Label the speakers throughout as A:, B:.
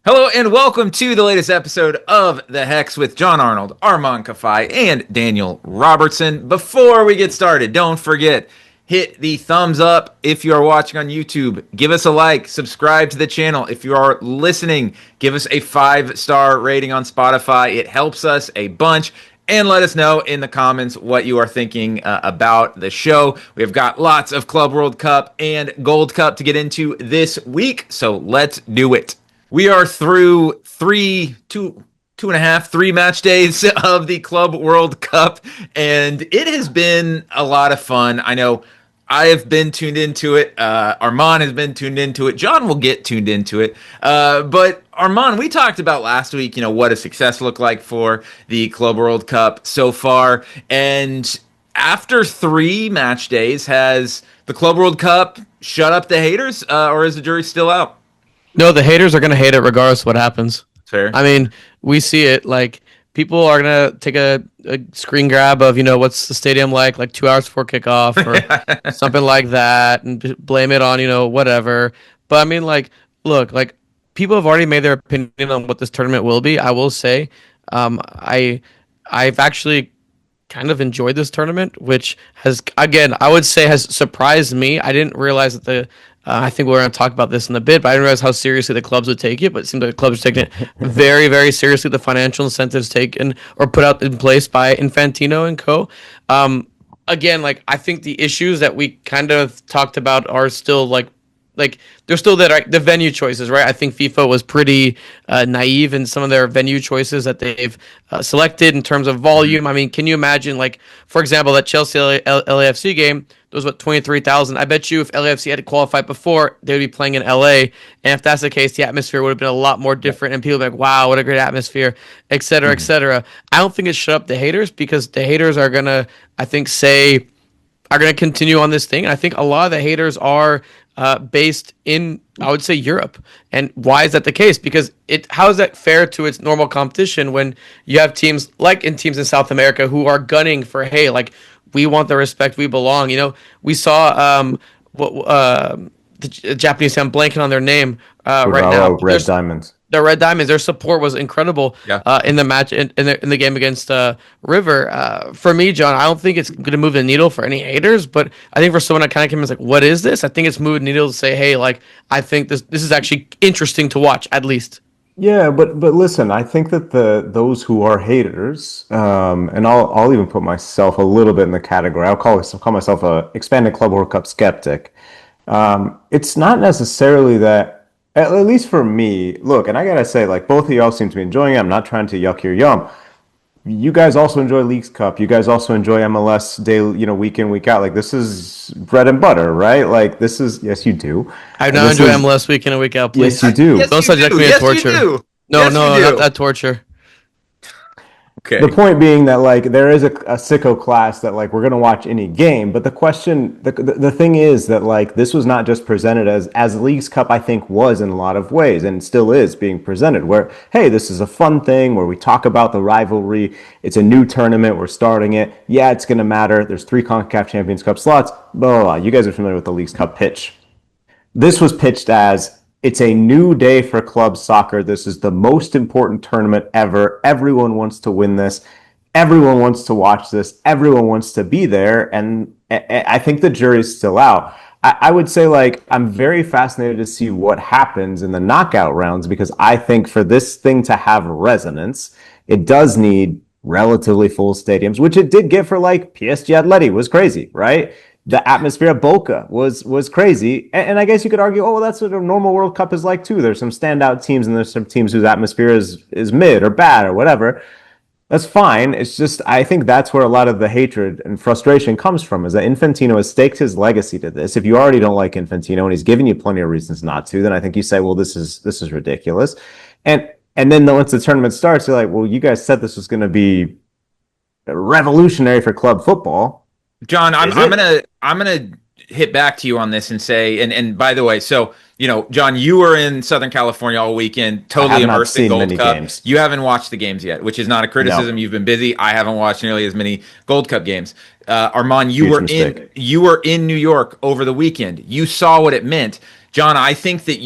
A: Hello and welcome to the latest episode of The Hex with John Arnold, Armand Kafai, and Daniel Robertson. Before we get started, don't forget, hit the thumbs up if you are watching on YouTube. Give us a like, subscribe to the channel. If you are listening, give us a 5-star rating on Spotify. It helps us a bunch. And let us know in the comments what you are thinking about the show. We've got lots of Club World Cup and Gold Cup to get into this week, so let's do it. We are through two and a half, 3 match days of the Club World Cup, and it has been a lot of fun. I know I have been tuned into it. Armand has been tuned into it. John will get tuned into it. But Armand, we talked about last week, what a success looked like for the Club World Cup so far. And after 3 match days, has the Club World Cup shut up the haters, or is the jury still out?
B: No, the haters are going to hate it regardless of what happens.
A: Fair.
B: I mean, we see it. Like, people are going to take a screen grab of, what's the stadium like 2 hours before kickoff or something like that and blame it on, whatever. But, I mean, look, people have already made their opinion on what this tournament will be. I will say I've actually kind of enjoyed this tournament, which has, again, I would say has surprised me. I didn't realize that I think we're going to talk about this in a bit, but I didn't realize how seriously the clubs would take it. But it seems like the clubs are taking it very, very seriously. The financial incentives taken or put out in place by Infantino and co. Again, I think the issues that we kind of talked about are still they're still there, right? The venue choices, right? I think FIFA was pretty naive in some of their venue choices that they've selected in terms of volume. I mean, can you imagine, for example, that Chelsea LAFC game? There was 23,000. I bet you if LAFC had qualified before, they would be playing in LA. And if that's the case, the atmosphere would have been a lot more different. And people would be like, wow, what a great atmosphere, et cetera, et cetera. I don't think it shut up the haters because the haters are going to, I think, are going to continue on this thing. And I think a lot of the haters are based in, I would say, Europe. And why is that the case? Because how is that fair to its normal competition when you have teams in South America who are gunning for, hey, we want the respect, we belong. We saw the Japanese, I'm blanking on their name right now.
C: Red Diamonds.
B: The Red Diamonds, their support was incredible in the match in the game against River. For me, John, I don't think it's going to move the needle for any haters, but I think for someone that kind of came in and was like, what is this? I think it's moving the needle to say, hey, I think this is actually interesting to watch, at least.
C: Yeah, but listen, I think that those who are haters, and I'll even put myself a little bit in the category. I'll call myself a expanded Club World Cup skeptic. It's not necessarily that. At least for me, look, and I gotta say, both of y'all seem to be enjoying it. I'm not trying to yuck your yum. You guys also enjoy Leagues Cup. You guys also enjoy MLS day, week in, week out. This is bread and butter, right? This is, yes, you do.
B: I now enjoy MLS week in and week out, please.
C: Yes, you do.
A: Yes,
B: Don't subject me to torture. No, not that torture.
A: Okay.
C: The point being that there is a sicko class that we're gonna watch any game, but the question, the thing is that this was not just presented as Leagues Cup, I think, was in a lot of ways and still is being presented. Where, hey, this is a fun thing where we talk about the rivalry. It's a new tournament. We're starting it. Yeah, it's gonna matter. There's 3 CONCACAF Champions Cup slots. Blah blah blah. You guys are familiar with the Leagues Cup pitch. This was pitched as, it's a new day for club soccer. This is the most important tournament ever. Everyone wants to win this. Everyone wants to watch this. Everyone wants to be there. And I think the jury's still out. I would say, I'm very fascinated to see what happens in the knockout rounds, because I think for this thing to have resonance, it does need relatively full stadiums, which it did get for PSG Atleti was crazy, right? The atmosphere at Boca was crazy. And I guess you could argue, oh, well, that's what a normal World Cup is like too. There's some standout teams and there's some teams whose atmosphere is mid or bad or whatever. That's fine. It's just, I think that's where a lot of the hatred and frustration comes from, is that Infantino has staked his legacy to this. If you already don't like Infantino and he's giving you plenty of reasons not to, then I think you say, well, this is ridiculous. And then once the tournament starts, you're like, well, you guys said this was going to be revolutionary for club football.
A: John, I'm gonna hit back to you on this and say, and by the way, so John, you were in Southern California all weekend, totally immersed in Gold Cup.
C: Games.
A: You haven't watched the games yet, which is not a criticism.
C: No.
A: You've been busy. I haven't watched nearly as many Gold Cup games. Armand, you were in New York over the weekend. You saw what it meant. John, I think that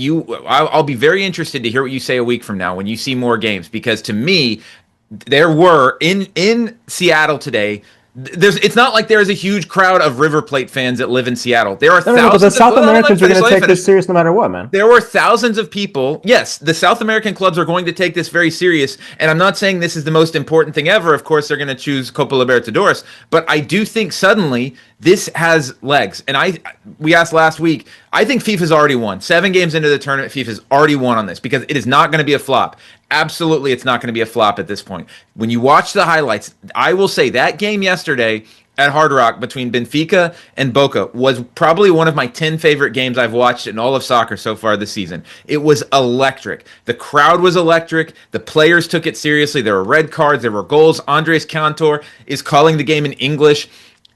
A: I'll be very interested to hear what you say a week from now when you see more games, because to me, there were in Seattle today. It's not like there is a huge crowd of River Plate fans that live in Seattle. There are thousands.
C: But the South Americans are going to take this serious no matter what, man.
A: There were thousands of people. Yes, the South American clubs are going to take this very serious. And I'm not saying this is the most important thing ever. Of course, they're going to choose Copa Libertadores. But I do think suddenly this has legs. And we asked last week, I think FIFA's already won. 7 games into the tournament, FIFA's already won on this because it is not going to be a flop. Absolutely, it's not going to be a flop at this point. When you watch the highlights, I will say that game yesterday at Hard Rock between Benfica and Boca was probably one of my 10 favorite games I've watched in all of soccer so far this season. It was electric. The crowd was electric. The players took it seriously. There were red cards. There were goals. Andres Cantor is calling the game in English,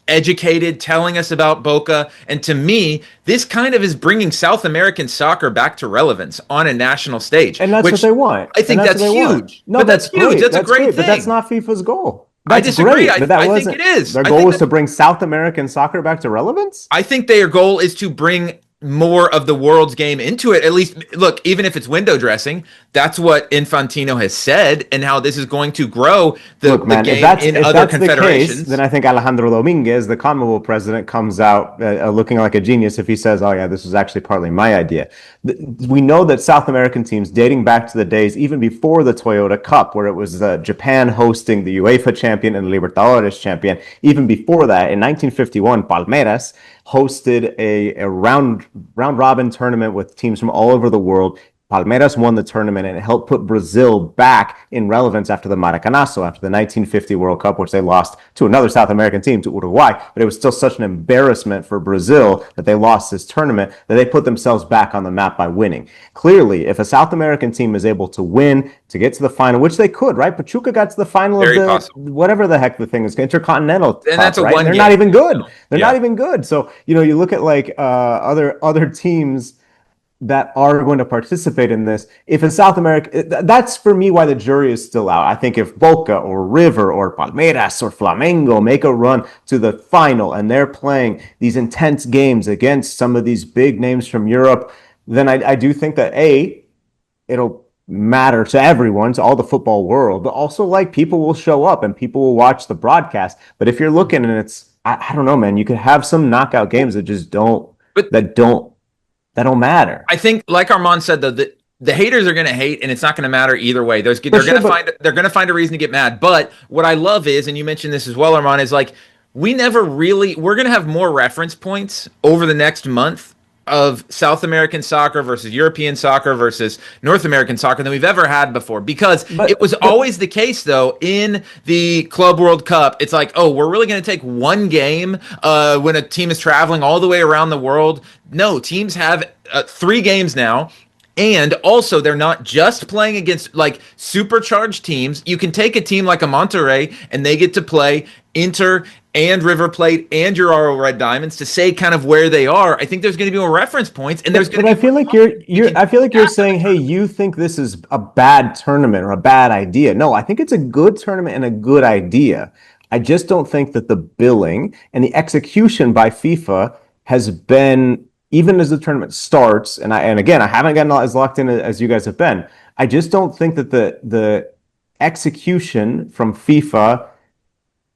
A: educated, telling us about Boca. And to me, this kind of is bringing South American soccer back to relevance on a national stage.
C: And that's what they want.
A: I think that's huge.
C: No, that's
A: huge. That's a great thing.
C: But that's not FIFA's goal.
A: I disagree. I think it is.
C: Their goal was to bring South American soccer back to relevance?
A: I think their goal is to bring more of the world's game into it. At least, look, even if it's window dressing, that's what Infantino has said, and how this is going to grow the game in other confederations.
C: Case, then I think Alejandro Dominguez, the CONMEBOL president, comes out looking like a genius if he says, oh yeah, this was actually partly my idea. We know that South American teams, dating back to the days even before the Toyota Cup, where it was Japan hosting the UEFA champion and the Libertadores champion, even before that, in 1951, Palmeiras hosted a round robin tournament with teams from all over the world. Palmeiras won the tournament, and it helped put Brazil back in relevance after the Maracanazo, after the 1950 World Cup, which they lost to another South American team, to Uruguay. But it was still such an embarrassment for Brazil that they lost this tournament that they put themselves back on the map by winning. Clearly, if a South American team is able to win, to get to the final, which they could, right? Pachuca got to the final of whatever the heck the thing is, Intercontinental.
A: And that's
C: right? They're not even good. They're not even good. So, you look at like other teams that are going to participate in this. If in South America, that's for me why the jury is still out. I think if Boca or River or Palmeiras or Flamengo make a run to the final and they're playing these intense games against some of these big names from Europe, then I do think that it'll matter to everyone, to all the football world, but also like people will show up and people will watch the broadcast. But if you're looking and it's, I don't know, man, you could have some knockout games that just don't matter.
A: I think, like Armand said, though, the haters are going to hate, and it's not going to matter either way. They're going to find a reason to get mad. But what I love is, and you mentioned this as well, Armand, is like we're going to have more reference points over the next month of South American soccer versus European soccer versus North American soccer than we've ever had before, because it was always the case, though, in the Club World Cup. It's like, oh, we're really going to take one game when a team is traveling all the way around the world. No, teams have 3 games now. And also, they're not just playing against like supercharged teams. You can take a team like a Monterrey, and they get to play Inter and River Plate and Urawa Red Diamonds to say kind of where they are. I think there's going to be more reference points, and there's going to be.
C: I feel like you're saying, hey, you think this is a bad tournament or a bad idea. No, I think it's a good tournament and a good idea. I just don't think that the billing and the execution by FIFA has been, even as the tournament starts, and again, I haven't gotten as locked in as you guys have been. I just don't think that the execution from FIFA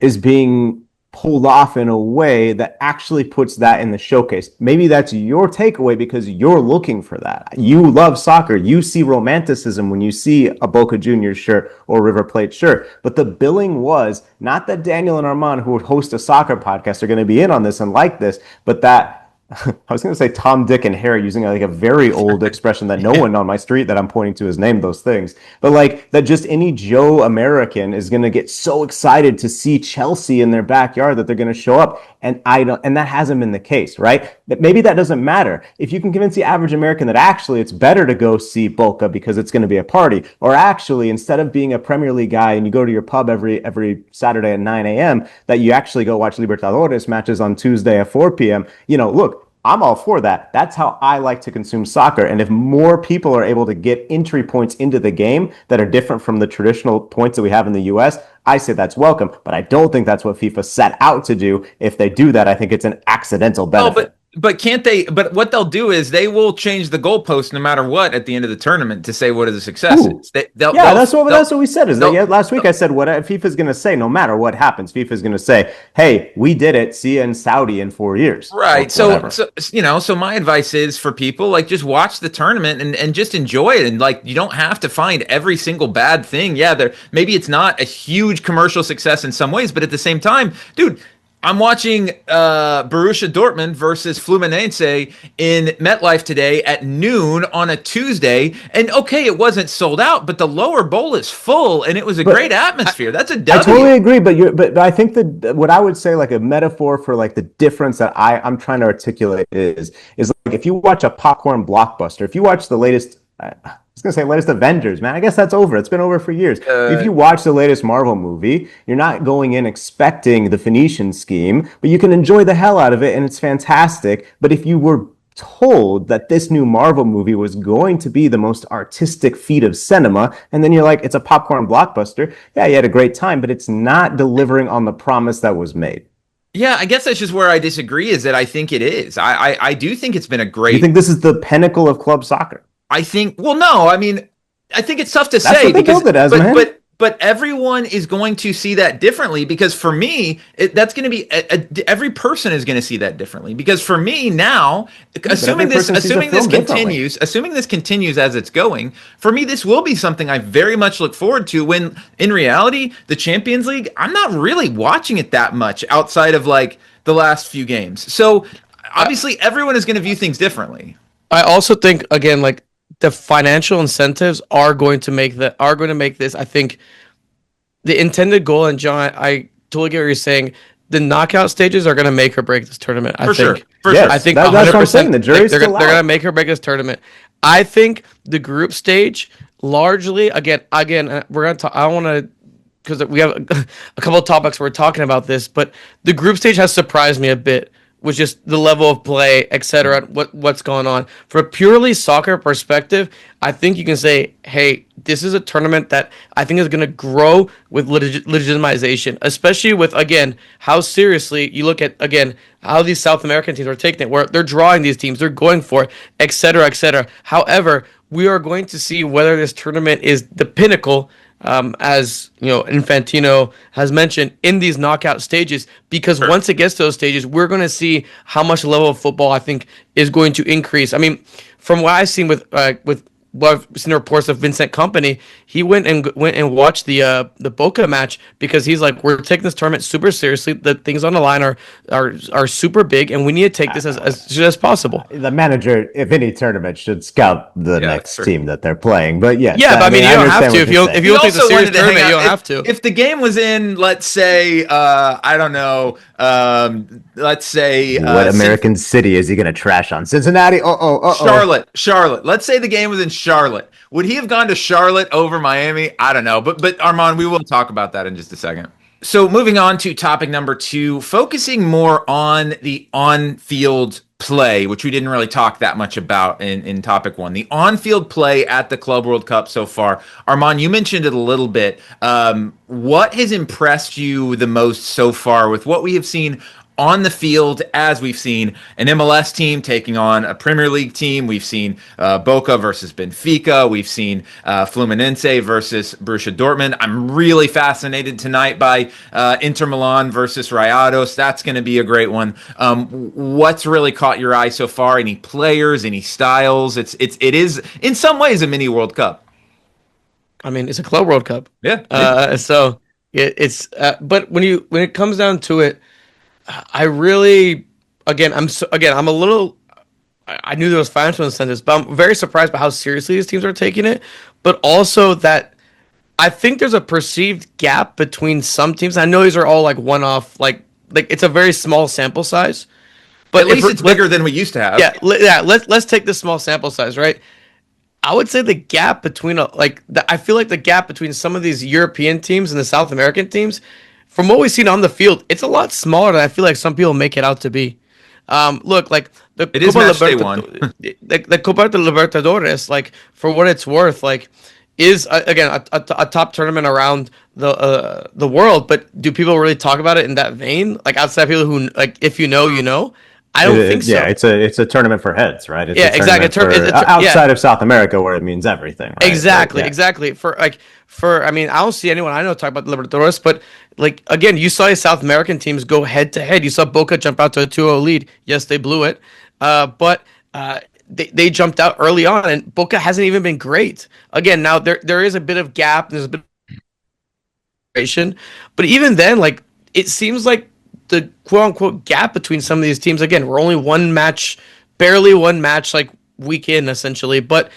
C: is being pulled off in a way that actually puts that in the showcase. Maybe that's your takeaway because you're looking for that. You love soccer. You see romanticism when you see a Boca Juniors shirt or River Plate shirt. But the billing was not that Daniel and Armand, who would host a soccer podcast, are going to be in on this and like this, but that I was going to say Tom, Dick, and Harry, using like a very old expression that no one on my street that I'm pointing to has named those things. But like that just any Joe American is going to get so excited to see Chelsea in their backyard that they're going to show up. And that hasn't been the case, right? that maybe that doesn't matter. If you can convince the average American that actually it's better to go see Boca because it's going to be a party, or actually instead of being a Premier League guy and you go to your pub every Saturday at 9 a.m., that you actually go watch Libertadores matches on Tuesday at 4 p.m., look, I'm all for that. That's how I like to consume soccer. And if more people are able to get entry points into the game that are different from the traditional points that we have in the US, I say that's welcome. But I don't think that's what FIFA set out to do. If they do that, I think it's an accidental benefit.
A: But can't they? But what they'll do is they will change the goalpost no matter what at the end of the tournament to say what is a success.
C: That's what we said. Last week I said what FIFA's going to say. No matter what happens, FIFA's going to say, "Hey, we did it. See you in Saudi in 4 years."
A: Right. So my advice is for people, like, just watch the tournament and just enjoy it. And like, you don't have to find every single bad thing. Yeah, maybe it's not a huge commercial success in some ways, but at the same time, dude, I'm watching Borussia Dortmund versus Fluminense in MetLife today at noon on a Tuesday. And okay, it wasn't sold out, but the lower bowl is full, and it was a great atmosphere. That's a W.
C: I totally agree, but I think that what I would say, like a metaphor for like the difference that I'm trying to articulate is like if you watch a popcorn blockbuster, if you watch the latest. I was going to say latest Avengers, man. I guess that's over. It's been over for years. If you watch the latest Marvel movie, you're not going in expecting the Phoenician scheme, but you can enjoy the hell out of it, and it's fantastic. But if you were told that this new Marvel movie was going to be the most artistic feat of cinema, and then you're like, it's a popcorn blockbuster, yeah, you had a great time, but it's not delivering on the promise that was made.
A: Yeah, I guess that's just where I disagree, is that I think it is. I do think it's been a great...
C: You think this is the pinnacle of club soccer?
A: I think, well, no, I mean, I think it's tough to say because, but everyone is going to see that differently, because for me, that's going to be every person is going to see that differently, because for me now, assuming this continues as it's going, for me, this will be something I very much look forward to, when in reality, the Champions League, I'm not really watching it that much outside of like the last few games. So obviously everyone is going to view things differently.
B: I also think, again, like, the financial incentives are going to make this. I think the intended goal, and John, I totally get what you're saying. The knockout stages are going to make or break this tournament. I think
C: that's what I'm saying. The jury's
B: they're going to make or break this tournament. I think the group stage largely, again, we're going to talk. I want to, because we have a couple of topics we're talking about this, but the group stage has surprised me a bit, with just the level of play, etc., what's going on. From a purely soccer perspective, I think you can say, hey, this is a tournament that I think is going to grow with legitimization, especially with, again, how seriously you look at, again, how these South American teams are taking it, where they're drawing these teams, they're going for it, etc., etc. However, we are going to see whether this tournament is the pinnacle, as Infantino has mentioned, in these knockout stages, because once it gets to those stages, we're going to see how much the level of football, I think, is going to increase. I mean, from what I've seen with what I've seen reports of Vincent Kompany, he went and watched the Boca match, because he's like, we're taking this tournament super seriously. The things on the line are super big, and we need to take this as soon as possible.
C: The manager, if any tournament, should scout the next team that they're playing. But yes,
B: but I mean, you don't have to. If you don't think it's a serious tournament, you don't have to.
A: If the game was in, let's say, I don't know, let's say,
C: what American city is he going to trash on? Cincinnati?
A: Charlotte. Let's say the game was in Charlotte. Would he have gone to Charlotte over Miami? I don't know. But Armand, we will talk about that in just a second. So moving on to topic number 2, focusing more on the on-field play, which we didn't really talk that much about in topic 1. The on-field play at the Club World Cup so far. Armand, you mentioned it a little bit. What has impressed you the most so far with what we have seen on the field, as we've seen an MLS team taking on a Premier League team? We've seen Boca versus Benfica. We've seen Fluminense versus Borussia Dortmund. I'm really fascinated tonight by Inter Milan versus Rayados. That's going to be a great one. What's really caught your eye so far? Any players, any styles? It is in some ways a mini World Cup.
B: I mean, it's a Club World Cup.
A: Yeah.
B: So it's but when it comes down to it, I really, I'm a little, I knew there was financial incentives, but I'm very surprised by how seriously these teams are taking it. But also that I think there's a perceived gap between some teams. I know these are all like one-off, like it's a very small sample size, But
A: at least it's bigger than we used to have.
B: Yeah. Let's take this small sample size, right? I would say the gap between I feel like the gap between some of these European teams and the South American teams, from what we've seen on the field, it's a lot smaller than I feel like some people make it out to be. Look, like the
A: It is match day one.
B: the Copa de Libertadores, like for what it's worth, like is again a top tournament around the world. But do people really talk about it in that vein? Like outside people who like, if you know, you know. I don't think so.
C: Yeah, it's a tournament for heads, right? It's
B: exactly.
C: Outside of South America, where it means everything. Right?
B: Exactly. I mean, I don't see anyone I know talk about the Libertadores, but like again, you saw South American teams go head to head. You saw Boca jump out to a 2-0 lead. Yes, they blew it, but they jumped out early on, and Boca hasn't even been great. Again, now there is a bit of gap. There's a bit of duration, but even then, like it seems like the quote-unquote gap between some of these teams, again, we're only barely one match like week in essentially, but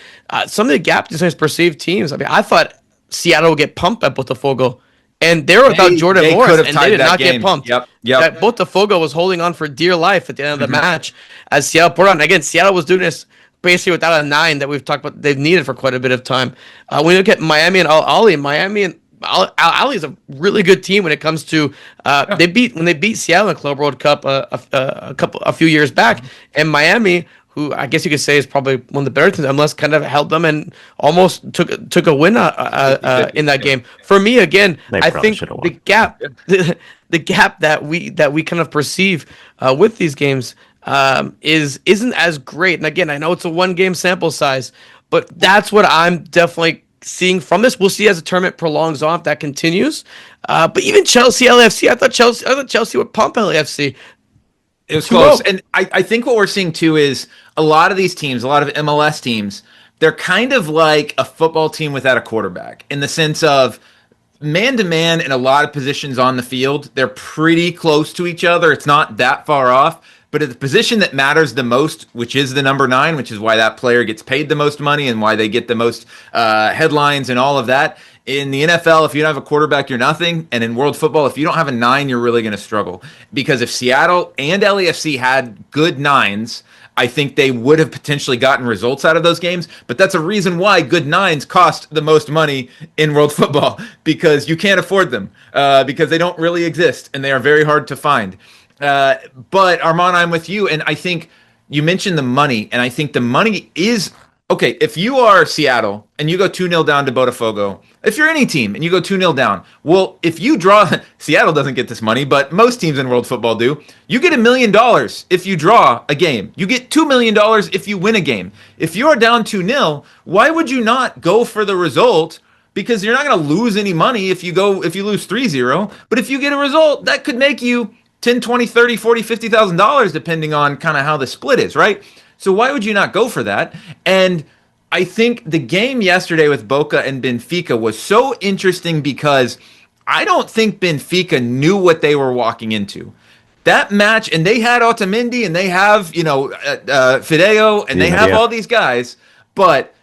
B: some of the gap between perceived teams, I mean, I thought Seattle would get pumped at Botafogo, and they were without Jordan Morris, and they did not get pumped.
A: Yep.
B: That Botafogo was holding on for dear life at the end of the match as Seattle poured on. Again, Seattle was doing this basically without a 9 that we've talked about they've needed for quite a bit of time. When you look at Miami and Al is a really good team when it comes to when they beat Seattle in the Club World Cup a few years back, and Miami, who I guess you could say is probably one of the better teams, unless kind of held them and almost took a win in that game. For me, again, I think the gap that we kind of perceive with these games isn't as great. And again, I know it's a 1-game sample size, but that's what I'm definitely seeing from this. We'll see as the tournament prolongs on if that continues. But even Chelsea, LAFC, I thought Chelsea would pump LAFC.
A: It was close. And I think what we're seeing too is a lot of these teams, a lot of MLS teams, they're kind of like a football team without a quarterback in the sense of man-to-man in a lot of positions on the field. They're pretty close to each other. It's not that far off. But at the position that matters the most, which is the number 9, which is why that player gets paid the most money and why they get the most headlines and all of that. In the NFL, if you don't have a quarterback, you're nothing. And in world football, if you don't have a 9, you're really going to struggle. Because if Seattle and LAFC had good 9s, I think they would have potentially gotten results out of those games. But that's a reason why good 9s cost the most money in world football, because you can't afford them, because they don't really exist and they are very hard to find. But Armand, I'm with you, and I think you mentioned the money, and I think the money is okay. If you are Seattle and you go 2-0 down to Botafogo, if you're any team and you go 2-0 down, well, if you draw, Seattle doesn't get this money, but most teams in world football do. You get $1 million if you draw a game. You get $2 million if you win a game. If you are down 2-0, why would you not go for the result? Because you're not going to lose any money if you lose 3-0. But if you get a result, that could make you $10, $20, $30, $40, $50,000 depending on kind of how the split is, right? So why would you not go for that? And I think the game yesterday with Boca and Benfica was so interesting because I don't think Benfica knew what they were walking into. That match, and they had Otamendi, and they have, Fideo, and they have all these guys, but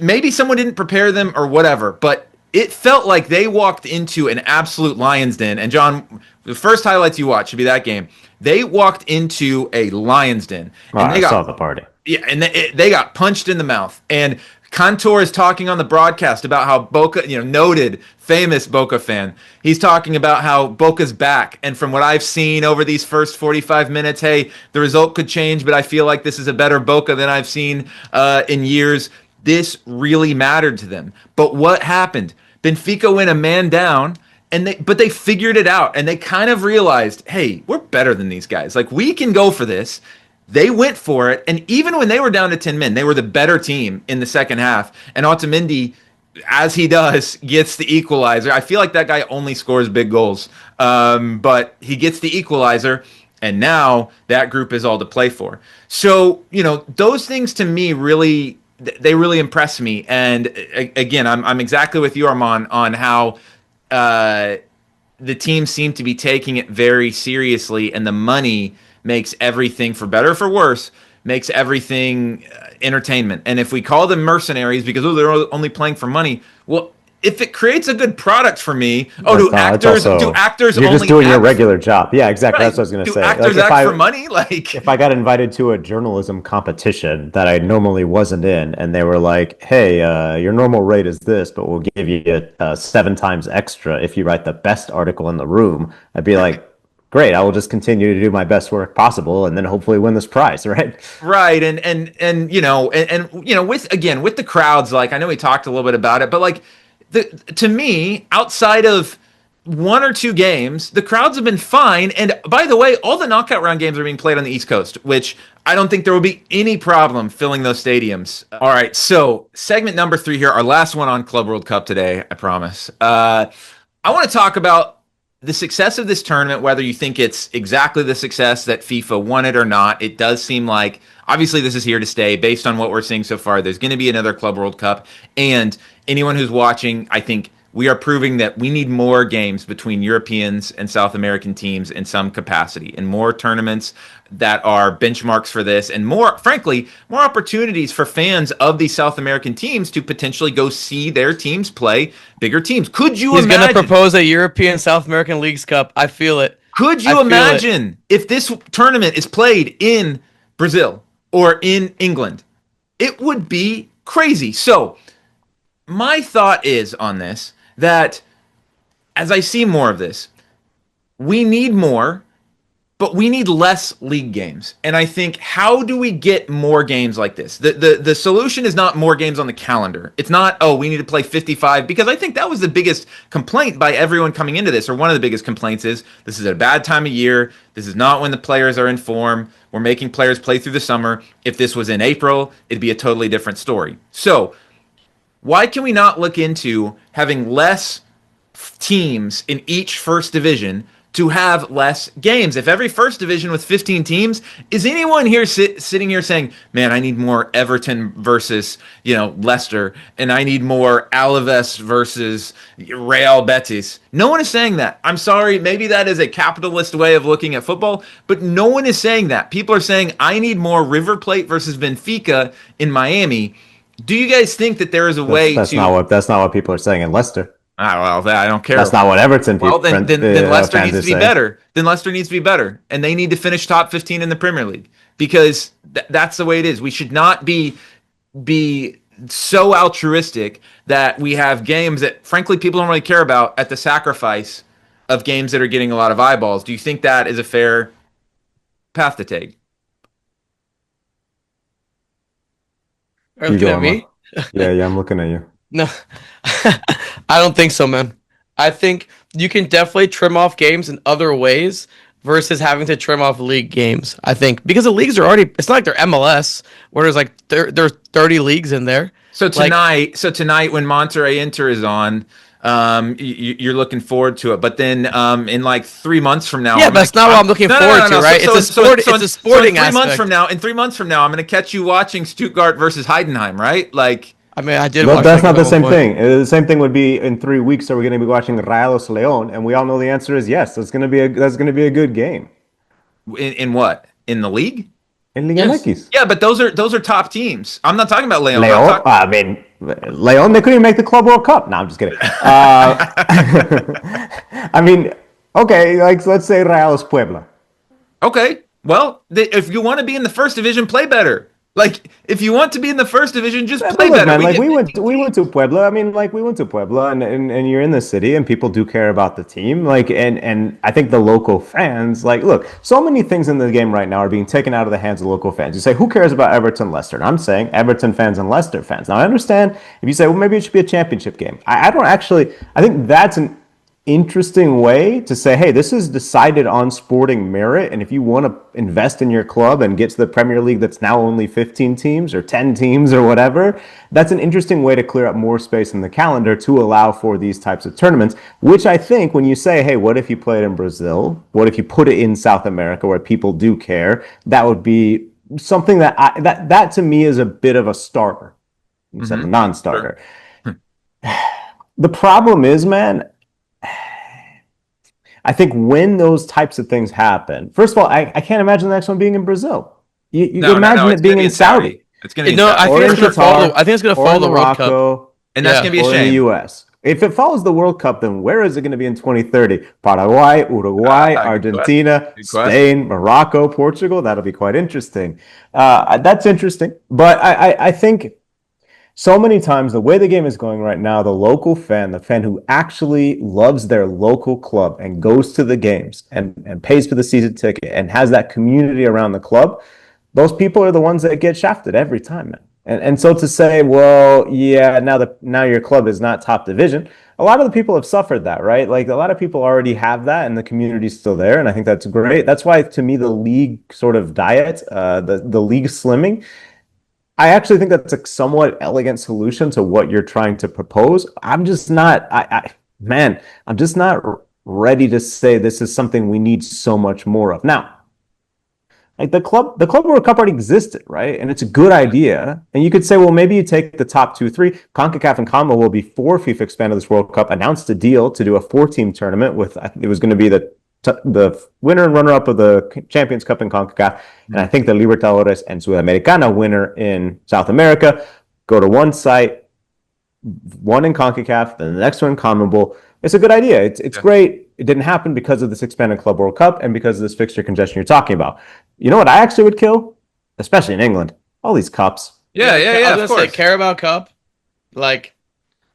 A: maybe someone didn't prepare them or whatever, but it felt like they walked into an absolute lion's den. And John, the first highlights you watch should be that game. They walked into a lion's den.
C: And I saw the party.
A: Yeah, and they got punched in the mouth. And Cantor is talking on the broadcast about how Boca, noted, famous Boca fan. He's talking about how Boca's back. And from what I've seen over these first 45 minutes, hey, the result could change, but I feel like this is a better Boca than I've seen in years. This really mattered to them. But what happened? Benfica went a man down, but they figured it out, and they kind of realized, hey, we're better than these guys. Like, we can go for this. They went for it, and even when they were down to 10 men, they were the better team in the second half. And Otamendi, as he does, gets the equalizer. I feel like that guy only scores big goals, but he gets the equalizer, and now that group is all to play for. So, those things to me really impress me. And again, I'm exactly with you, Armand, on how the team seem to be taking it very seriously, and the money makes everything, for better or for worse, makes everything entertainment. And if we call them mercenaries because they're only playing for money, well, if it creates a good product for me,
C: do actors you're
A: only
C: just doing your
A: act,
C: regular job. Yeah, exactly.
A: right,
C: That's what I was going to
A: do
C: say.
A: actors
C: Like,
A: act for money? Like,
C: if I got invited to a journalism competition that I normally wasn't in, and they were like, "Hey, your normal rate is this, but we'll give you 7 times extra if you write the best article in the room," I'd be like, "Great, I will just continue to do my best work possible, and then hopefully win this prize." Right?
A: right, and with the crowds, like I know we talked a little bit about it, but like to me, outside of one or two games, the crowds have been fine. And by the way, all the knockout round games are being played on the East Coast, which I don't think there will be any problem filling those stadiums. All right, so segment number 3 here, our last one on Club World Cup today, I promise. I want to talk about the success of this tournament, whether you think it's exactly the success that FIFA wanted or not. It does seem like, obviously, this is here to stay based on what we're seeing so far. There's going to be another Club World Cup. And anyone who's watching, I think we are proving that we need more games between Europeans and South American teams in some capacity, and more tournaments that are benchmarks for this, and more, frankly, more opportunities for fans of these South American teams to potentially go see their teams play bigger teams. Could you imagine?
B: He's going to propose a European South American Leagues Cup. I feel it.
A: Could you imagine if this tournament is played in Brazil or in England? It would be crazy. So my thought is on this, that as I see more of this, we need more, but we need less league games. And I think, how do we get more games like this? The solution is not more games on the calendar. It's not, oh, we need to play 55, because I think that was the biggest complaint by everyone coming into this, or one of the biggest complaints is, this is a bad time of year. This is not when the players are in form. We're making players play through the summer. If this was in April, it'd be a totally different story. So why can we not look into having less teams in each first division to have less games? If every first division with 15 teams, is anyone here sitting here saying, man, I need more Everton versus, Leicester, and I need more Alaves versus Real Betis? No one is saying that. I'm sorry, maybe that is a capitalist way of looking at football, but no one is saying that. People are saying, I need more River Plate versus Benfica in Miami. Do you guys think that there is a way
C: that's
A: to...
C: That's not what people are saying in Leicester.
A: Well, I don't care.
C: That's not what Everton people.
A: Well, then Leicester needs to be better. Then Leicester needs to be better, and they need to finish top 15 in the Premier League, because that's the way it is. We should not be so altruistic that we have games that, frankly, people don't really care about at the sacrifice of games that are getting a lot of eyeballs. Do you think that is a fair path to take?
B: Are you looking at me?
C: Yeah, I'm looking at you.
B: No, I don't think so, man. I think you can definitely trim off games in other ways versus having to trim off league games. I think because the leagues are already, it's not like they're MLS where there's like there's 30 leagues in there.
A: So tonight when Monterrey Inter is on, you're looking forward to it. But then in like 3 months from now,
B: that's not what I'm looking forward to, right? It's a sporting aspect.
A: In 3 months from now, I'm going to catch you watching Stuttgart versus Heidenheim, right? Like,
B: I mean, I did.
C: No, that's not the same thing. The same thing would be in 3 weeks. Are we going to be watching Rayalos León? And we all know the answer is yes. That's going to be a good game.
A: In what? In the league?
C: In Liga MX.
A: Yeah, but those are top teams. I'm not talking about León.
C: León, they couldn't even make the Club World Cup. No, I'm just kidding. I mean, okay, like let's say Rayalos Puebla.
A: Okay, well, if you want to be in the first division, play better. Like, if you want to be in the first division, just play better.
C: Man, we went to Puebla. I mean, like, we went to Puebla, and you're in the city, and people do care about the team. Like, and I think the local fans, like, look, so many things in the game right now are being taken out of the hands of local fans. You say, who cares about Everton, Leicester? And I'm saying Everton fans and Leicester fans. Now, I understand if you say, well, maybe it should be a championship game. I don't actually. I think that's an interesting way to say, hey, this is decided on sporting merit, and if you want to invest in your club and get to the Premier League that's now only 15 teams or 10 teams or whatever, that's an interesting way to clear up more space in the calendar to allow for these types of tournaments, which I think when you say, hey, what if you play it in Brazil? What if you put it in South America where people do care? That would be something that to me is a bit of a starter instead of a non-starter. Sure. The problem is, man, I think when those types of things happen, first of all, I can't imagine the next one being in Brazil. You can imagine it being in Saudi.
A: It's going to be
B: I think it's going to follow the World Cup.
A: And that's going to be a shame.
C: Or in the US. If it follows the World Cup, then where is it going to be in 2030? Paraguay, Uruguay, Argentina,
A: Good question.
C: Spain, Morocco, Portugal. That'll be quite interesting. That's interesting. But I think so many times the way the game is going right now, the local fan, the fan who actually loves their local club and goes to the games and pays for the season ticket and has that community around the club, those people are the ones that get shafted every time, man. And so to say, well, yeah, now your club is not top division. A lot of the people have suffered that, right? Like a lot of people already have that, and the community's still there, and I think that's great. That's why, to me, the league sort of diet, the league slimming, I actually think that's a somewhat elegant solution to what you're trying to propose. I'm just not, man, I'm just not ready to say this is something we need so much more of. Now, like the Club World Cup already existed, right? And it's a good idea. And you could say, well, maybe you take the top 2, 3. CONCACAF and CONMEBOL, before FIFA expanded this World Cup, announced a deal to do a 4-team tournament with, it was going to be the winner and runner-up of the Champions Cup in CONCACAF, and I think the Libertadores and Sudamericana winner in South America go to one site, one in CONCACAF, then the next one in CONMEBOL. It's a good idea. It's great. It didn't happen because of this expanded Club World Cup and because of this fixture congestion you're talking about. You know what I actually would kill? Especially in England. All these cups.
A: Yeah,
B: I
A: of
B: was gonna say
A: course.
B: Carabao Cup, like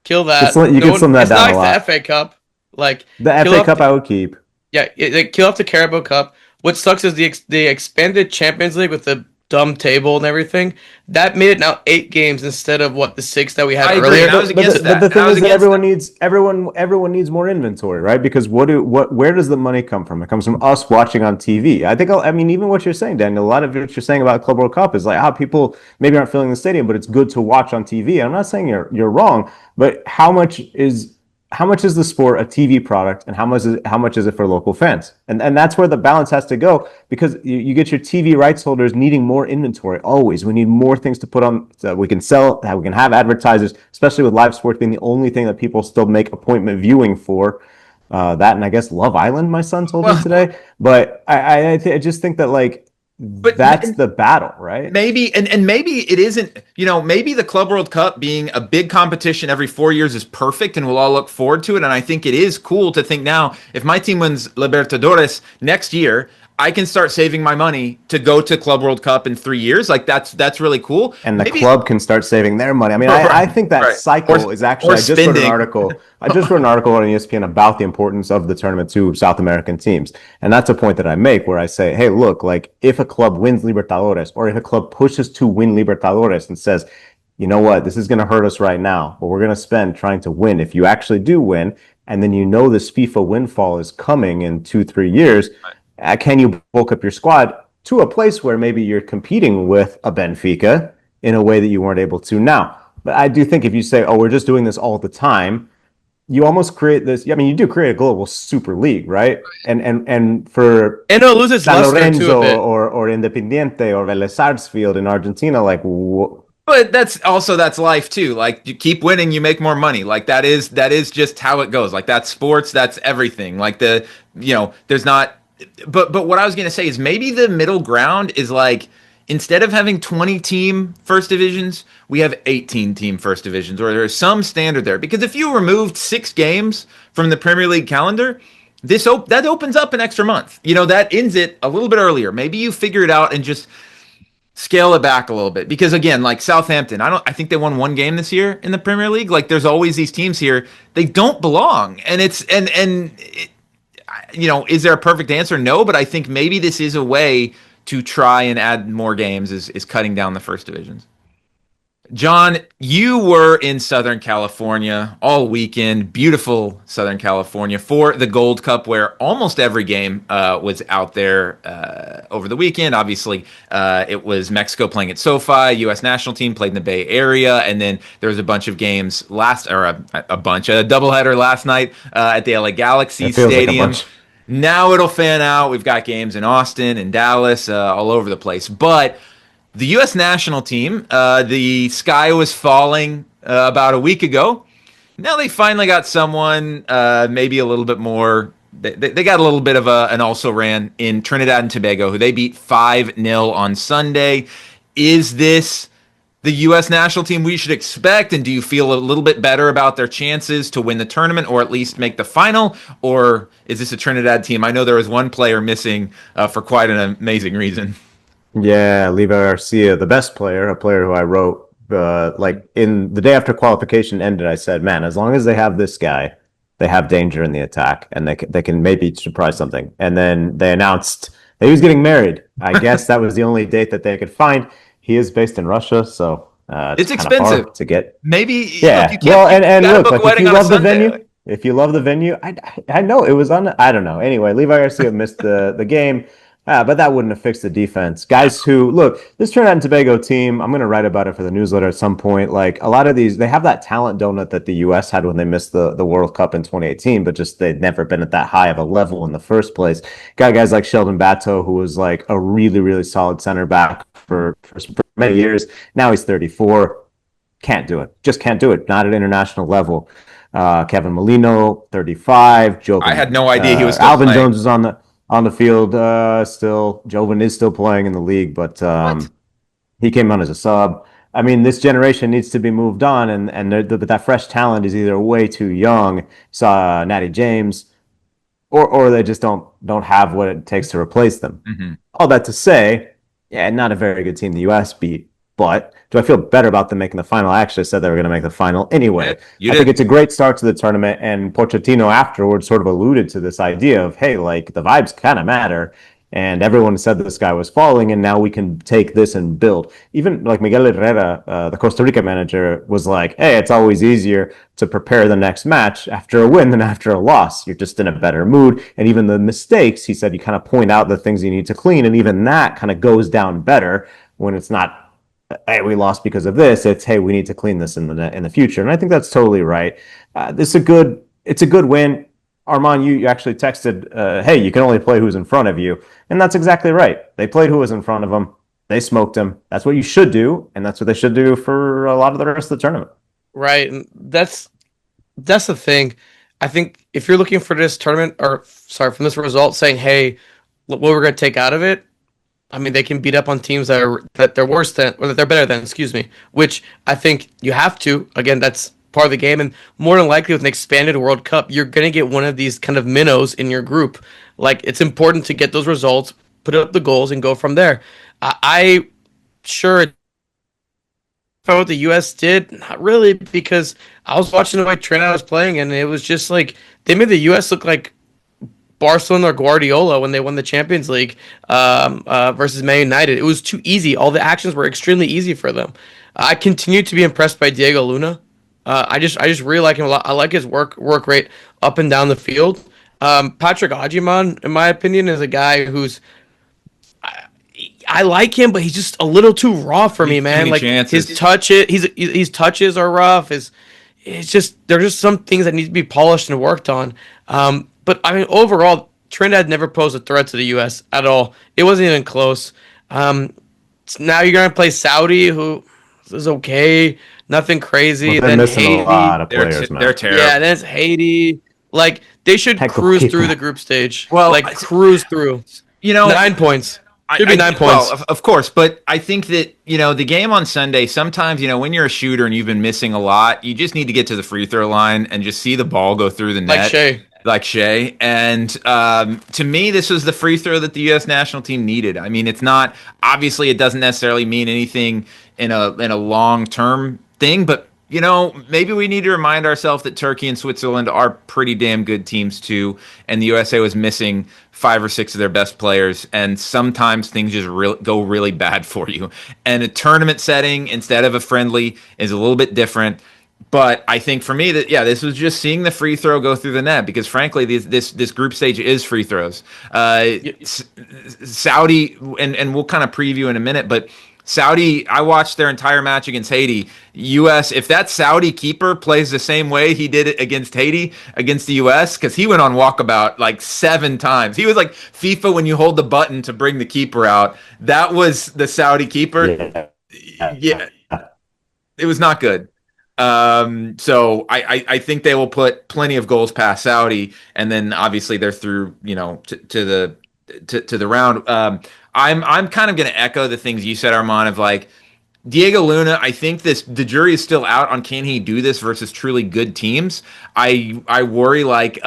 B: kill that.
C: You could slim that
B: it's
C: down
B: not
C: a
B: like
C: lot.
B: the FA Cup. Like
C: The
B: kill
C: FA
B: off
C: Cup I would keep.
B: kill off the Carabao Cup. What sucks is the expanded Champions League with the dumb table and everything. That made it now 8 games instead of the 6 that we had
A: I agree.
B: earlier.
A: And I was against that.
C: But the thing
A: I was
C: is that
A: against
C: everyone needs more inventory, right? Because where does the money come from? It comes from us watching on TV. I mean, even what you're saying, Daniel, a lot of what you're saying about Club World Cup is like how people maybe aren't filling the stadium, but it's good to watch on TV. I'm not saying you're wrong, but how much is the sport a TV product, and how much is it for local fans? And that's where the balance has to go, because you get your TV rights holders needing more inventory. Always, we need more things to put on so we can sell, that we can have advertisers, especially with live sports being the only thing that people still make appointment viewing for. That, and I guess Love Island, my son told me today. But I just think that that's the battle, right?
A: Maybe and maybe it isn't, maybe the Club World Cup being a big competition every 4 years is perfect and we'll all look forward to it. And I think it is cool to think now, if my team wins Libertadores next year, I can start saving my money to go to Club World Cup in 3 years. Like that's really cool.
C: And the club can start saving their money. I mean, I think that cycle is actually. I just wrote an article. I just wrote an article on ESPN about the importance of the tournament to South American teams, and that's a point that I make where I say, hey, look, like if a club wins Libertadores, or if a club pushes to win Libertadores and says, you know what, this is going to hurt us right now, but we're going to spend trying to win. If you actually do win, and then this FIFA windfall is coming in 2-3 years. Can you bulk up your squad to a place where maybe you're competing with a Benfica in a way that you weren't able to now? But I do think if you say, oh, we're just doing this all the time, you almost create this. I mean, you do create a global super league, right? And for
B: it'll lose its
C: San
B: luster too a bit.
C: or Independiente or Vélez Sarsfield in Argentina,
A: But that's life too. Like you keep winning, you make more money. Like that is just how it goes. Like that's sports, that's everything. Like there's not. But what I was gonna say is maybe the middle ground is like, instead of having 20-team first divisions, we have 18-team first divisions, or there's some standard there. Because if you removed 6 games from the Premier League calendar, that opens up an extra month. That ends it a little bit earlier. Maybe you figure it out and just scale it back a little bit. Because again, like Southampton, I think they won 1 game this year in the Premier League. Like there's always these teams here, they don't belong, and is there a perfect answer? No, but I think maybe this is a way to try and add more games, is cutting down the first divisions. John, you were in Southern California all weekend, beautiful Southern California, for the Gold Cup, where almost every game was out there over the weekend. Obviously, it was Mexico playing at SoFi, U.S. national team played in the Bay Area, and then there was a bunch of games a doubleheader last night at the LA Galaxy Stadium. Now it'll fan out. We've got games in Austin and Dallas, all over the place. But the U.S. national team, the sky was falling about a week ago. Now they finally got someone maybe a little bit more. They got a little bit of an also-ran in Trinidad and Tobago, who they beat 5-0 on Sunday. Is this the U.S. national team we should expect? And do you feel a little bit better about their chances to win the tournament or at least make the final? Or is this a Trinidad team? I know there was one player missing for quite an amazing reason.
C: Yeah, Levi Garcia, the best player, a player who I wrote like in the day after qualification ended, I said, man, as long as they have this guy, they have danger in the attack and they can maybe surprise something. And then they announced that he was getting married. I guess that was the only date that they could find. He is based in Russia, so
A: It's
C: kind of
A: expensive
C: hard to get.
A: Maybe.
C: Yeah.
A: Look, you can't,
C: Well,
A: you
C: and
A: gotta
C: look,
A: book
C: like
A: a wedding on a Sunday.
C: if you love the venue, I know it was on. I don't know. Anyway, Levi Garcia missed the game. But that wouldn't have fixed the defense. Guys who, look, this Trinidad and Tobago team, I'm going to write about it for the newsletter at some point. Like, a lot of these, they have that talent donut that the U.S. had when they missed the World Cup in 2018, but just they'd never been at that high of a level in the first place. Got guys like Sheldon Bateau, who was like a really, really solid center back for many years. Now he's 34. Can't do it. Just can't do it. Not at international level. Kevin Molino, 35.
A: I had no idea he was still
C: Alvin
A: playing.
C: Jones is on the field still. Jovan is still playing in the league, but he came on as a sub. I mean, this generation needs to be moved on, but that fresh talent is either way too young. Saw Natty James, or they just don't have what it takes to replace them.
A: Mm-hmm.
C: All that to say, yeah, not a very good team the U.S. beat. But do I feel better about them making the final? I actually said they were going to make the final anyway.
A: You
C: I
A: did.
C: think it's a great start to the tournament, and Pochettino afterwards sort of alluded to this idea of, hey, like the vibes kind of matter, and everyone said this guy was falling, and now we can take this and build. Even like Miguel Herrera, the Costa Rica manager, was like, hey, it's always easier to prepare the next match after a win than after a loss. You're just in a better mood, and even the mistakes, he said, you kind of point out the things you need to clean, and even that kind of goes down better when it's not, hey, we lost because of this. It's, hey, we need to clean this in the future, and I think that's totally right. It's a good win. Armand, you actually texted, hey, you can only play who's in front of you, and that's exactly right. They played who was in front of them. They smoked them. That's what you should do, and that's what they should do for a lot of the rest of the tournament.
B: Right, and that's the thing. I think if you're looking for this tournament, or sorry, from this result, saying, hey, what we're going to take out of it, I mean, they can beat up on teams that they're worse than, or that they're better than, excuse me, which I think you have to. Again, that's part of the game, and more than likely with an expanded World Cup, you're going to get one of these kind of minnows in your group. Like, it's important to get those results, put up the goals, and go from there. I sure what the U.S. did, not really, because I was watching the way Trinidad was playing, and it was just like they made the U.S. look like Barcelona or Guardiola when they won the Champions League versus Man United. It was too easy. All the actions were extremely easy for them. I continue to be impressed by Diego Luna. I just really like him a lot. I like his work rate up and down the field. Patrick Agyemang, in my opinion, is a guy who's I like him, but he's just a little too raw for me, man. Like
A: chances.
B: his his touches are rough. It's just there's just some things that need to be polished and worked on. But I mean, overall, Trinidad never posed a threat to the U.S. at all. It wasn't even close. Now you're gonna play Saudi, who is okay, nothing crazy.
C: Well, they're
B: then
C: missing
B: Haiti,
C: a lot of players, man.
A: They're terrible.
B: yeah, then it's Haiti. Like they should
C: Heck,
B: cruise
C: keep
B: through
C: that.
B: the group stage.
A: Well,
B: like cruise through.
A: You know,
B: 9 points. Should be 9 points.
A: Well, of course, but I think that, the game on Sunday, sometimes, when you're a shooter and you've been missing a lot, you just need to get to the free throw line and just see the ball go through the net. Like Shea. And to me, this was the free throw that the U.S. national team needed. I mean, it's not, obviously, it doesn't necessarily mean anything in a long-term thing, but maybe we need to remind ourselves that Turkey and Switzerland are pretty damn good teams too, and the USA was missing 5 or 6 of their best players, and sometimes things just go really bad for you. And a tournament setting instead of a friendly is a little bit different. But I think for me this was just seeing the free throw go through the net, because frankly this group stage is free throws. Saudi, and we'll kind of preview in a minute, but Saudi, I watched their entire match against Haiti. U.S., if that Saudi keeper plays the same way he did it against Haiti, against the U.S., because he went on walkabout like 7 times. He was like FIFA when you hold the button to bring the keeper out. That was the Saudi keeper. Yeah. It was not good. So I think they will put plenty of goals past Saudi, and then obviously they're through, to the round. I'm kind of going to echo the things you said, Armand, of like, Diego Luna, I think the jury is still out on can he do this versus truly good teams. I worry like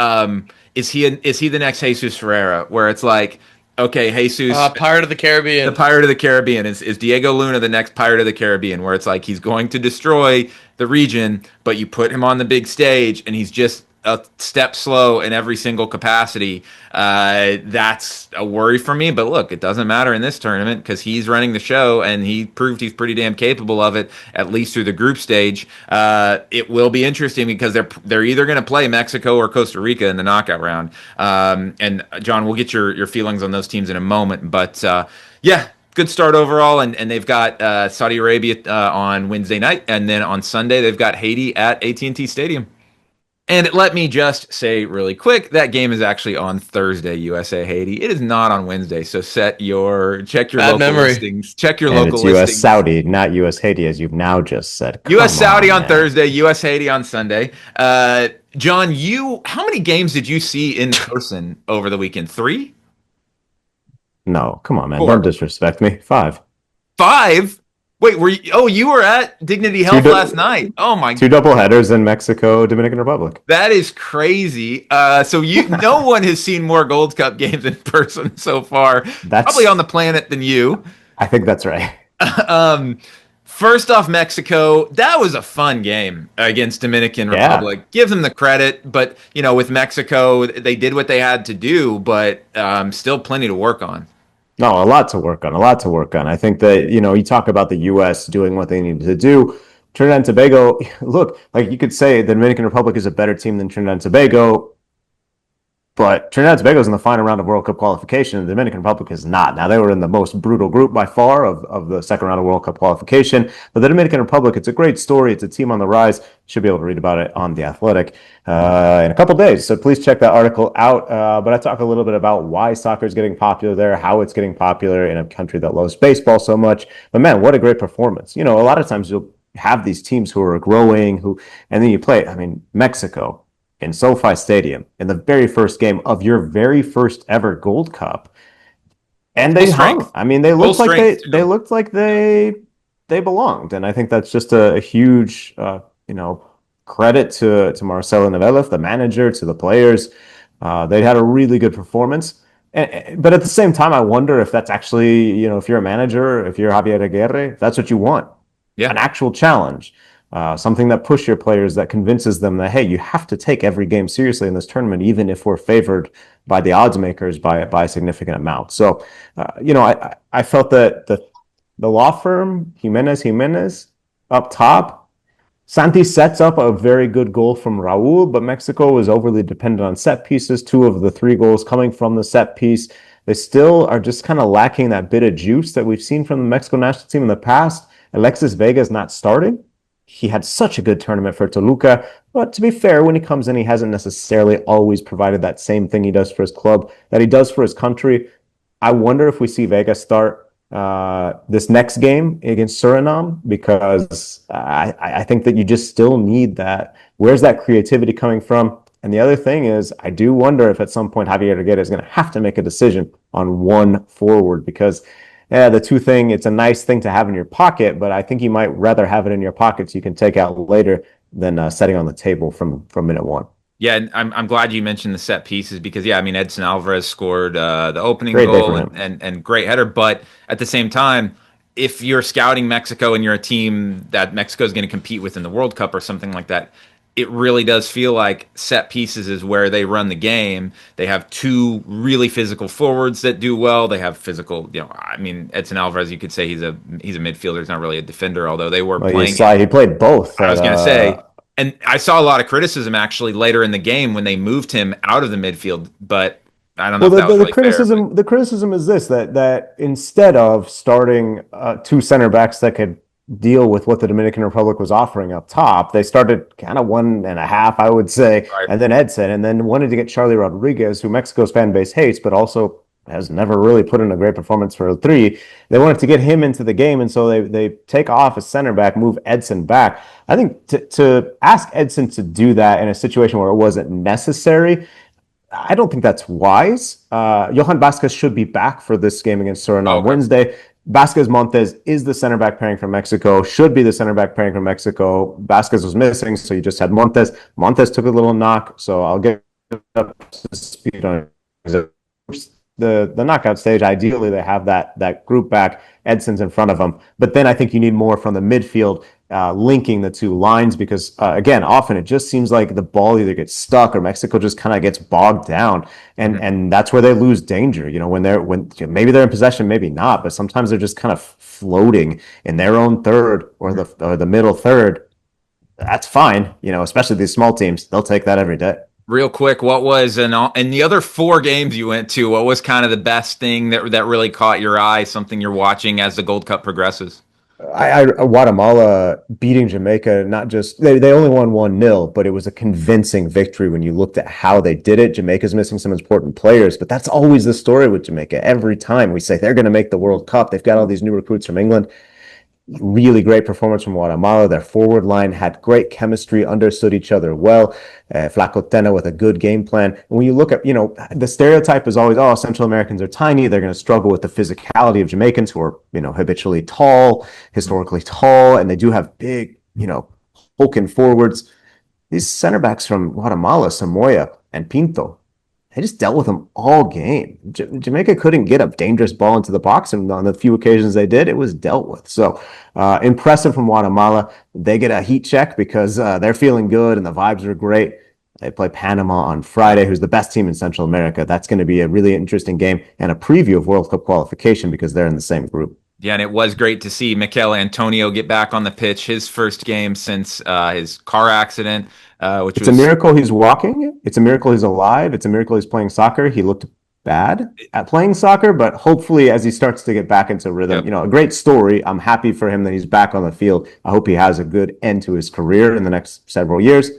A: is he the next Jesus Ferreira where it's like okay, Jesus
B: Pirate of the
A: the
B: Caribbean.
A: Pirate of the Caribbean is Diego Luna the next Pirate of the Caribbean where it's like he's going to destroy the region, but you put him on the big stage and he's just a step slow in every single capacity. That's a worry for me. But look, it doesn't matter in this tournament because he's running the show and he proved he's pretty damn capable of it, at least through the group stage. It will be interesting because they're either going to play Mexico or Costa Rica in the knockout round. And John, we'll get your feelings on those teams in a moment. But yeah, good start overall, and they've got Saudi Arabia on Wednesday night, and then on Sunday they've got Haiti at AT&T Stadium. And let me just say really quick, that game is actually on Thursday, USA Haiti. It is not on Wednesday, so check your
B: Bad
A: local
B: memory.
A: listings. Check your
C: And
A: local
C: it's US
A: listings.
C: Saudi, not US Haiti, as you've now just said.
A: US Saudi on
C: man.
A: Thursday, US Haiti on Sunday. John, how many games did you see in person over the weekend? 3?
C: No, come on, man.
A: 4.
C: Don't disrespect me. 5.
A: 5? Wait, were you? Oh, you were at Dignity Health last night. Oh my!
C: 2 double headers in Mexico, Dominican Republic.
A: That is crazy. So no one has seen more Gold Cup games in person so far, probably on the planet than you.
C: I think that's right.
A: First off, Mexico, that was a fun game against Dominican Republic. Give them the credit, but with Mexico, they did what they had to do, but still plenty to work on.
C: No, a lot to work on. I think that, you talk about the U.S. doing what they needed to do. Trinidad and Tobago, look, like you could say the Dominican Republic is a better team than Trinidad and Tobago, but Trinidad and Tobago is in the final round of World Cup qualification, and the Dominican Republic is not. Now, they were in the most brutal group by far of the second round of World Cup qualification, but the Dominican Republic, it's a great story. It's a team on the rise. Should be able to read about it on The Athletic in a couple days. So please check that article out. But I talk a little bit about why soccer is getting popular there, how it's getting popular in a country that loves baseball so much. But man, what a great performance. A lot of times you'll have these teams who are growing, and then you play, Mexico in SoFi Stadium in the very first game of your very first ever Gold Cup. And they hung. They looked like they belonged. And I think that's just a huge credit to Marcelo Novelez, the manager, to the players. They had a really good performance. But at the same time, I wonder if that's actually, if you're a manager, if you're Javier Aguirre, if that's what you want. Yeah. An actual challenge. Something that pushes your players, that convinces them that, hey, you have to take every game seriously in this tournament, even if we're favored by the odds makers by a significant amount. So, I felt that the law firm, Jimenez up top, Santi sets up a very good goal from Raul, but Mexico was overly dependent on set pieces. 2 of the 3 goals coming from the set piece. They still are just kind of lacking that bit of juice that we've seen from the Mexico national team in the past. Alexis Vega is not starting. He had such a good tournament for Toluca, but to be fair, when he comes in, he hasn't necessarily always provided that same thing he does for his club that he does for his country. I wonder if we see Vega start this next game against Suriname, because I think that you just still need that. Where's that creativity coming from? And the other thing is, I do wonder if at some point Javier Aguirre is going to have to make a decision on one forward, because the 2 thing, it's a nice thing to have in your pocket, but I think you might rather have it in your pocket so you can take out later than setting on the table from minute 1.
A: Yeah, and I'm glad you mentioned the set pieces because, Edson Alvarez scored the opening goal and great header. But at the same time, if you're scouting Mexico and you're a team that Mexico is going to compete with in the World Cup or something like that, it really does feel like set pieces is where they run the game. They have 2 really physical forwards that do well. They have physical, Edson Alvarez, you could say he's a midfielder. He's not really a defender, although they were playing.
C: He played both.
A: I was going to say, and I saw a lot of criticism actually later in the game when they moved him out of the midfield, but I don't know if that was really fair.
C: The criticism is this, that instead of starting 2 center backs that could deal with what the Dominican Republic was offering up top, they started kind of 1.5, I would say, right. And then Edson, and then wanted to get Charlie Rodriguez, who Mexico's fan base hates, but also has never really put in a great performance for 3. They wanted to get him into the game, and so they take off a center back, move Edson back. I think to ask Edson to do that in a situation where it wasn't necessary, I don't think that's wise. Johan Vasquez should be back for this game against Suriname Wednesday. Vasquez Montes is the center back pairing from Mexico, should be the center back pairing from Mexico. Vasquez was missing, so you just had Montes. Montes took a little knock, so I'll get up to speed on the knockout stage. Ideally, they have that group back. Edson's in front of them. But then I think you need more from the midfield, linking the two lines because, again, often it just seems like the ball either gets stuck or Mexico just kind of gets bogged down. And that's where they lose danger. When maybe they're in possession, maybe not, but sometimes they're just kind of floating in their own third or the middle third. That's fine, especially these small teams. They'll take that every day.
A: Real quick, what was in the other 4 games you went to, what was kind of the best thing that really caught your eye, something you're watching as the Gold Cup progresses?
C: Guatemala beating Jamaica, not just they only won 1-0, but it was a convincing victory when you looked at how they did it. Jamaica's missing some important players, but that's always the story with Jamaica. Every time we say they're going to make the World Cup, they've got all these new recruits from England. Really great performance from Guatemala. Their forward line had great chemistry, understood each other well. Flaco Tena with a good game plan. And when you look at, the stereotype is always, Central Americans are tiny. They're going to struggle with the physicality of Jamaicans who are, habitually tall, historically tall, and they do have big, hulking forwards. These center backs from Guatemala, Samoya and Pinto, they just dealt with them all game. Jamaica couldn't get a dangerous ball into the box, and on the few occasions they did, it was dealt with. So impressive from Guatemala. They get a heat check because they're feeling good and the vibes are great. They play Panama on Friday, who's the best team in Central America. That's going to be a really interesting game and a preview of World Cup qualification because they're in the same group.
A: Yeah, and it was great to see Mikel Antonio get back on the pitch, his first game since his car accident. It's
C: a miracle he's walking. It's a miracle he's alive. It's a miracle he's playing soccer. He looked bad at playing soccer, but hopefully as he starts to get back into rhythm, a great story. I'm happy for him that he's back on the field. I hope he has a good end to his career in the next several years.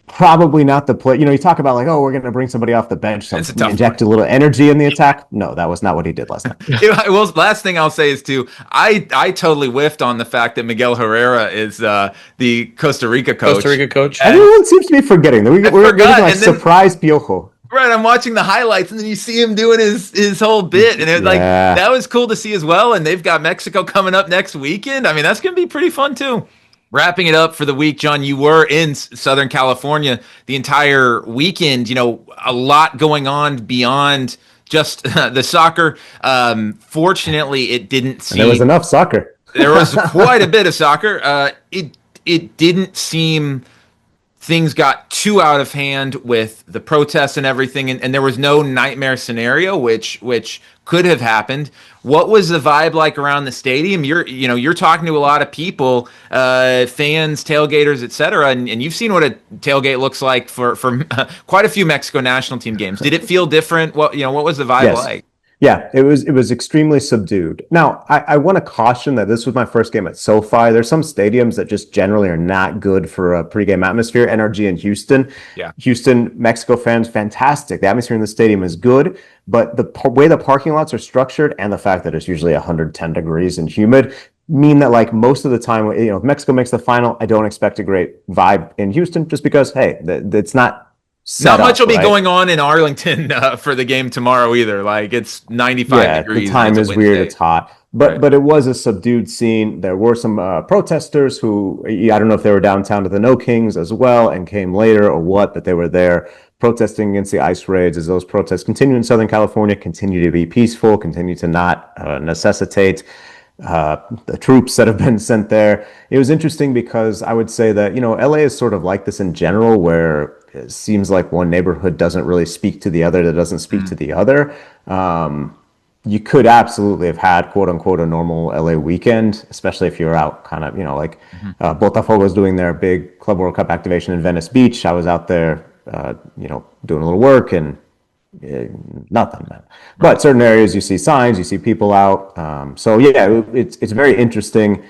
C: Probably not the play. You talk about we're going to bring somebody off the bench, inject a little energy in the attack. No, that was not what he did last time.
A: Well, last thing I'll say is I totally whiffed on the fact that Miguel Herrera is the Costa Rica coach.
C: Everyone seems to be forgetting. We're getting surprise Piojo.
A: Right, I'm watching the highlights, and then you see him doing his whole bit, and that was cool to see as well. And they've got Mexico coming up next weekend. I mean, that's going to be pretty fun too. Wrapping it up for the week, John, you were in Southern California the entire weekend. A lot going on beyond just the soccer. Fortunately, it didn't seem...
C: And there was enough soccer.
A: There was quite a bit of soccer. It didn't seem things got too out of hand with the protests and everything, and there was no nightmare scenario, which could have happened. What was the vibe like around the stadium? You're talking to a lot of people, fans, tailgaters, etc., and you've seen what a tailgate looks like for quite a few Mexico national team games. Did it feel different? What was the vibe like?
C: Yeah, it was extremely subdued. Now, I want to caution that this was my first game at SoFi. There's some stadiums that just generally are not good for a pregame atmosphere. NRG in Houston. Yeah. Houston, Mexico fans, fantastic. The atmosphere in the stadium is good, but the way the parking lots are structured and the fact that it's usually 110 degrees and humid mean that most of the time, if Mexico makes the final, I don't expect a great vibe in Houston just because, hey, it's not
A: much will be going on in Arlington for the game tomorrow either. It's 95 degrees.
C: The time is weird. It's hot. But it was a subdued scene. There were some protesters who, I don't know if they were downtown to the No Kings as well and came later or what, but they were there protesting against the ICE raids. As those protests continue in Southern California, continue to be peaceful, continue to not necessitate the troops that have been sent there. It was interesting because I would say that, LA is sort of like this in general, where it seems like one neighborhood doesn't really speak to the other, that doesn't speak to the other. You could absolutely have had, quote unquote, a normal LA weekend, especially if you're out kind of, Botafogo's doing their big Club World Cup activation in Venice Beach. I was out there, doing a little work and nothing, man. But certain areas you see signs, you see people out. It's very interesting.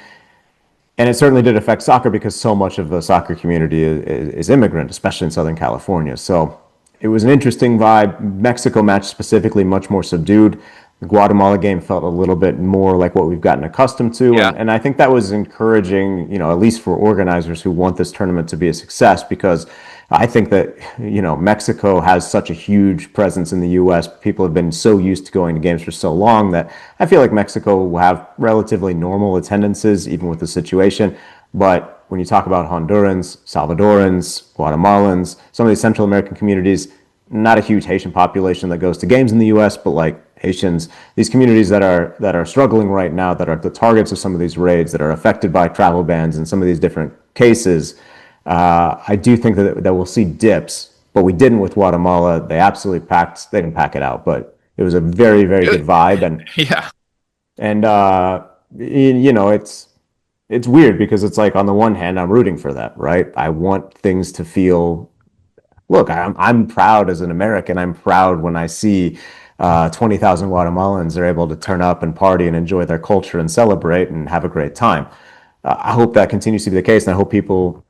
C: And it certainly did affect soccer because so much of the soccer community is immigrant, especially in Southern California. So it was an interesting vibe. Mexico match specifically much more subdued. The Guatemala game felt a little bit more like what we've gotten accustomed to. Yeah. And I think that was encouraging, at least for organizers who want this tournament to be a success, because I think that, Mexico has such a huge presence in the U.S. People have been so used to going to games for so long that I feel like Mexico will have relatively normal attendances, even with the situation. But when you talk about Hondurans, Salvadorans, Guatemalans, some of these Central American communities, not a huge Haitian population that goes to games in the U.S., but like Haitians, these communities that are struggling right now, that are the targets of some of these raids, that are affected by travel bans and some of these different cases. I do think that we'll see dips, but we didn't with Guatemala. They absolutely packed. They didn't pack it out, but it was a very, very good vibe. And
A: Yeah.
C: and it's weird because it's like on the one hand, I'm rooting for that, right? I want things to feel. Look, I'm proud as an American. I'm proud when I see 20,000 Guatemalans are able to turn up and party and enjoy their culture and celebrate and have a great time. I hope that continues to be the case, and I hope people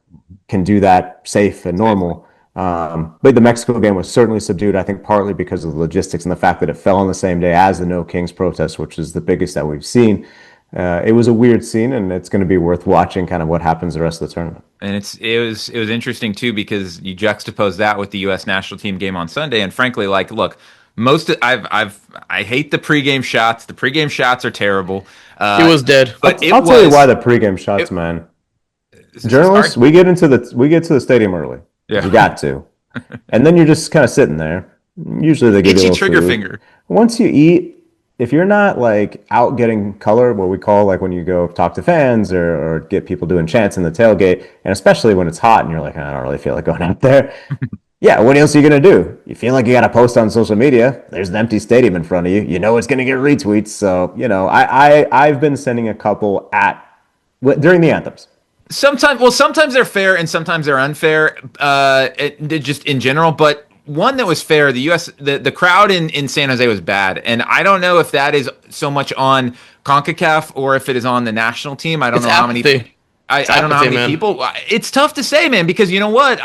C: can do that safe and normal. But the Mexico game was certainly subdued, I think, partly because of the logistics and the fact that it fell on the same day as the No Kings protest, which is the biggest that we've seen. It was a weird scene, and it's going to be worth watching kind of what happens the rest of the tournament.
A: And it was interesting too because you juxtapose that with the U.S. national team game on Sunday, and frankly, like, look, I hate the pregame shots. The pregame shots are terrible.
B: It was dead.
A: But
C: I'll tell you why the pregame shots, man. Journalists, we get to the stadium early.
A: Yeah.
C: You got to, and then you're just kind of sitting there. Usually they give you a little
A: trigger
C: food.
A: finger.
C: Once you eat, if you're not like out getting color, what we call like when you go talk to fans or get people doing chants in the tailgate, and especially when it's hot and you're like, I don't really feel like going out there. Yeah, what else are you going to do? You feel like you got to post on social media. There's an empty stadium in front of you. You know it's going to get retweets. So, I've been sending a couple during the anthems.
A: Sometimes they're fair and sometimes they're unfair, just in general. But one that was fair, the crowd in San Jose was bad. And I don't know if that is so much on CONCACAF or if it is on the national team. I don't know how many people. It's tough to say, man, because you know what?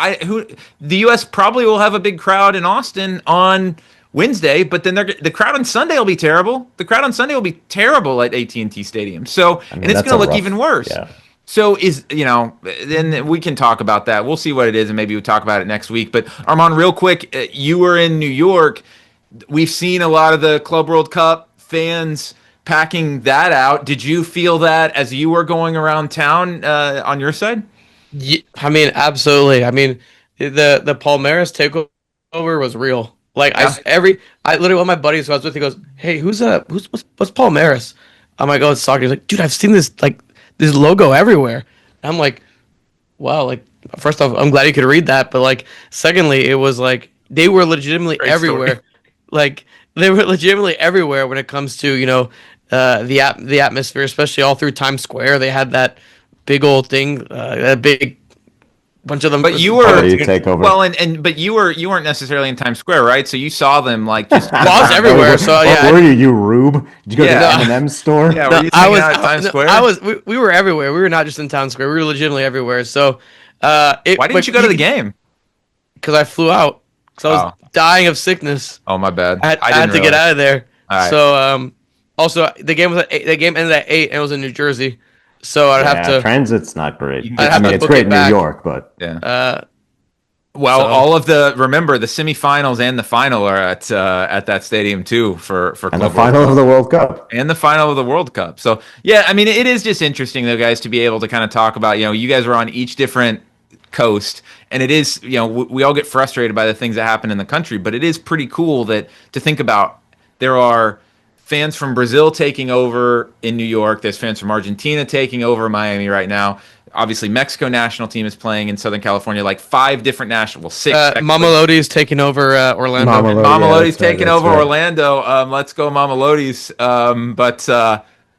A: The U.S. probably will have a big crowd in Austin on Wednesday, but then the crowd on Sunday will be terrible. The crowd on Sunday will be terrible at AT&T Stadium. So, and it's going to look even worse.
C: Yeah.
A: So then we can talk about that. We'll see what it is, and maybe we'll talk about it next week. But Armand, real quick, you were in New York. We've seen a lot of the Club World Cup fans packing that out. Did you feel that as you were going around town on your side?
B: Yeah, I mean, absolutely. I mean, the Palmeiras takeover was real. Like I literally, one of my buddies who I was with, he goes, "Hey, what's Palmeiras?" I'm like, "Oh, it's soccer." He's like, "Dude, I've seen this logo everywhere." And I'm like, "Wow!" Like, first off, I'm glad you could read that, but like, secondly, it was like they were legitimately everywhere. Story. Like they were legitimately everywhere when it comes to the atmosphere, especially all through Times Square. They had that big old thing, that big bunch of them.
A: But you were
C: takeover.
A: But you weren't necessarily in Times Square, right? So you saw them like just
B: everywhere. So yeah,
C: were you Rube? Did you go to the M&M store?
A: Yeah, were you at Times Square?
B: We were everywhere. We were not just in Times Square. We were legitimately everywhere. So
A: why didn't you go to the game?
B: Because I flew out. Because I was dying of sickness.
A: Oh, my bad.
B: I had to get out of there.
A: Right.
B: So also the game was the game ended at 8 and it was in New Jersey. So I'd have to.
C: Transit's not great.
B: It's
C: great in New York, but
A: yeah. All of remember the semifinals and the final are at that stadium too for
C: and the final of the World Cup
A: and the final of the World Cup. So yeah, I mean it is just interesting though, guys, to be able to kind of talk about you guys are on each different coast, and it is we all get frustrated by the things that happen in the country, but it is pretty cool to think about. There are fans from Brazil taking over in New York. There's fans from Argentina taking over Miami right now. Obviously, Mexico national team is playing in Southern California, like 5 different six.
B: Mamelodi's taking over Orlando.
A: Mamelodi's taking over Orlando. Let's go Mamelodi's.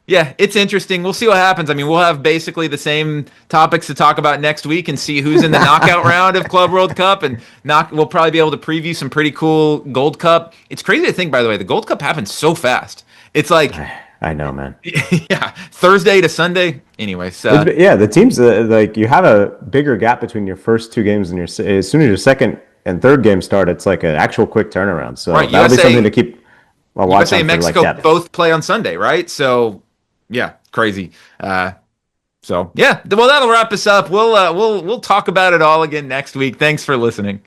A: Yeah, it's interesting. We'll see what happens. I mean, we'll have basically the same topics to talk about next week and see who's in the knockout round of Club World Cup. And we'll probably be able to preview some pretty cool Gold Cup. It's crazy to think, by the way, the Gold Cup happens so fast. It's like...
C: I know, man.
A: Yeah, Thursday to Sunday. Anyway, so...
C: the teams, like, you have a bigger gap between your first 2 games and as soon as your second and third game start, it's like an actual quick turnaround. So that'll be something to keep a watch on.
A: USA and Mexico both play on Sunday, right? So... Yeah, crazy. So yeah, well, that'll wrap us up. We'll talk about it all again next week. Thanks for listening.